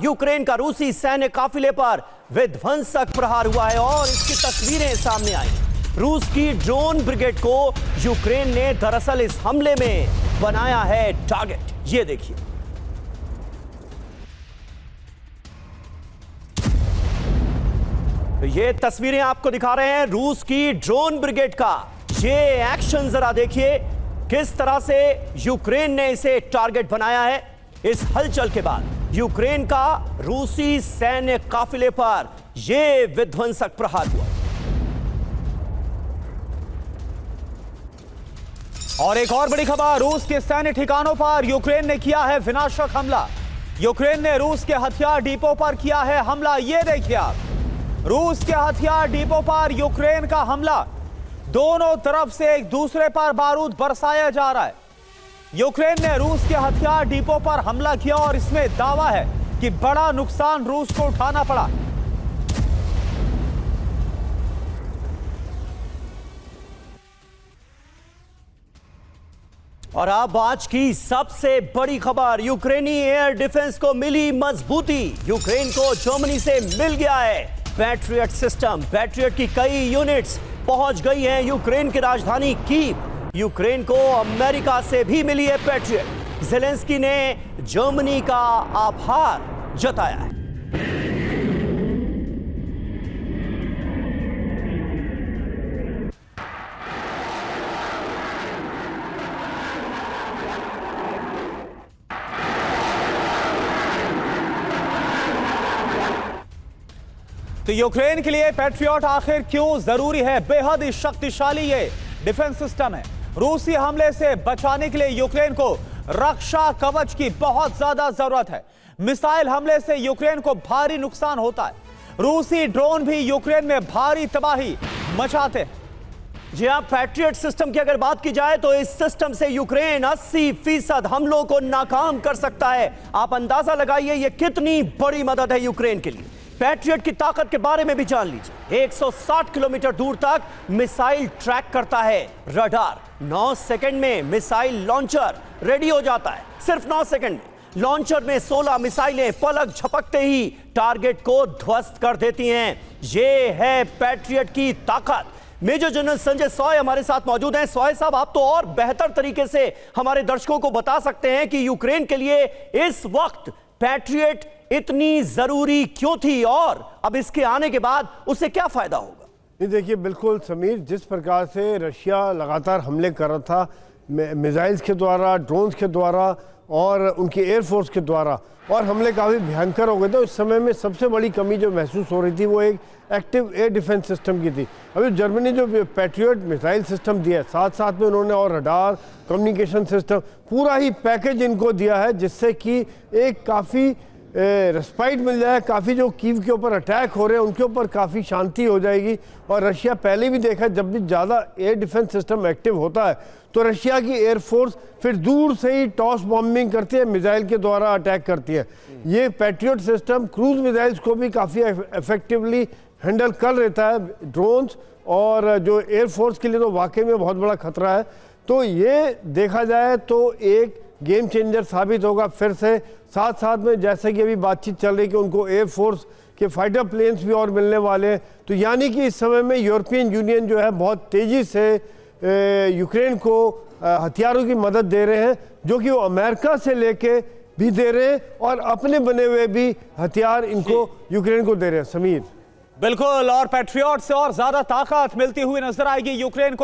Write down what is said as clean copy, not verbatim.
Ukraine का रूसी सैन्य काफिले पर विध्वंसक प्रहार हुआ है और इसकी तस्वीरें सामने आई। रूस की ड्रोन ब्रिगेड को यूक्रेन ने दरअसल इस हमले में बनाया है टारगेट। ये देखिए, ये तस्वीरें आपको दिखा रहे हैं रूस की ड्रोन ब्रिगेड का। ये एक्शन जरा देखिए, किस तरह से यूक्रेन ने इसे टारगेट बनाया है। इस हलचल के बाद यूक्रेन का रूसी सैन्य काफिले पर यह विध्वंसक प्रहार हुआ। और एक और बड़ी खबर, रूस के सैन्य ठिकानों पर यूक्रेन ने किया है विनाशक हमला। यूक्रेन ने रूस के हथियार डिपो पर किया है हमला। यह देखिए आप, रूस के हथियार डिपो पर यूक्रेन का हमला। दोनों तरफ से एक दूसरे पर बारूद बरसाया जा रहा है। यूक्रेन ने रूस के हथियार डिपो पर हमला किया और इसमें दावा है कि बड़ा नुकसान रूस को उठाना पड़ा। और अब आज की सबसे बड़ी खबर, यूक्रेनी एयर डिफेंस को मिली मजबूती। यूक्रेन को जर्मनी से मिल गया है पैट्रियट सिस्टम। पैट्रियट की कई यूनिट्स पहुंच गई हैं यूक्रेन की राजधानी कीव। यूक्रेन को अमेरिका से भी मिली है पैट्रियट। ज़ेलेंस्की ने जर्मनी का आभार जताया है। तो यूक्रेन के लिए पैट्रियट आखिर क्यों जरूरी है? बेहद ही शक्तिशाली ये डिफेंस सिस्टम है। रूसी हमले से बचाने के लिए यूक्रेन को रक्षा कवच की बहुत ज्यादा जरूरत है। मिसाइल हमले से यूक्रेन को भारी नुकसान होता है। रूसी ड्रोन भी यूक्रेन में भारी तबाही मचाते हैं। जी हां, पैट्रियट सिस्टम की अगर बात की जाए तो इस सिस्टम से यूक्रेन 80% हमलों को नाकाम कर सकता है। आप अंदाजा लगाइए ये कितनी बड़ी मदद है यूक्रेन के लिए। पैट्रियट की ताकत के बारे में भी जान लीजिए। 160 किलोमीटर दूर तक मिसाइल ट्रैक करता है रडार। 9 सेकंड में मिसाइल लॉन्चर रेडी हो जाता है। सिर्फ 9 सेकंड में लॉन्चर में 16 मिसाइलें पलक झपकते ही टारगेट को ध्वस्त कर देती हैं। यह है पैट्रियट की ताकत। मेजर जनरल संजय सॉय हमारे साथ मौजूद हैं। सॉय साहब, आप तो और बेहतर तरीके से हमारे दर्शकों को बता सकते हैं कि यूक्रेन के लिए इस वक्त पैट्रियट इतनी जरूरी क्यों थी और अब इसके आने के बाद उसे क्या फायदा होगा? नहीं, देखिए बिल्कुल समीर, जिस प्रकार से रशिया लगातार हमले कर रहा था मिसाइल्स के द्वारा, ड्रोन्स के द्वारा और उनकी एयरफोर्स के द्वारा, और हमले काफ़ी भयंकर हो गए थे। उस समय में सबसे बड़ी कमी जो महसूस हो रही थी वो एक एक्टिव एयर डिफेंस सिस्टम की थी। अभी जर्मनी जो पैट्रियट मिसाइल सिस्टम दिया है, साथ साथ में उन्होंने और रडार, कम्युनिकेशन सिस्टम, पूरा ही पैकेज इनको दिया है, जिससे कि एक काफ़ी रेस्पाइट मिल जाए। काफ़ी जो कीव के ऊपर अटैक हो रहे हैं उनके ऊपर काफ़ी शांति हो जाएगी। और रशिया पहले भी देखा, जब भी ज़्यादा एयर डिफेंस सिस्टम एक्टिव होता है तो रशिया की एयरफोर्स फिर दूर से ही टॉस बॉम्बिंग करती है, मिसाइल के द्वारा अटैक करती है। ये पैट्रियट सिस्टम क्रूज मिसाइल्स को भी काफ़ी इफेक्टिवली हैंडल कर लेता है। ड्रोन्स और जो एयरफोर्स के लिए तो वाकई में बहुत बड़ा खतरा है। तो ये देखा जाए तो एक गेम चेंजर साबित होगा फिर से। साथ साथ में जैसे कि अभी बातचीत चल रही कि उनको एयरफोर्स के फाइटर प्लेन्स भी और मिलने वाले हैं। तो यानी कि इस समय में यूरोपियन यूनियन जो है बहुत तेज़ी से यूक्रेन को हथियारों की मदद दे रहे हैं, जो कि वो अमेरिका से लेके भी दे रहे हैं और अपने बने हुए भी हथियार इनको यूक्रेन को दे रहे हैं। समीर, बिल्कुल, और पैट्रियट से और ज्यादा ताकत मिलती हुई नजर आएगी यूक्रेन को।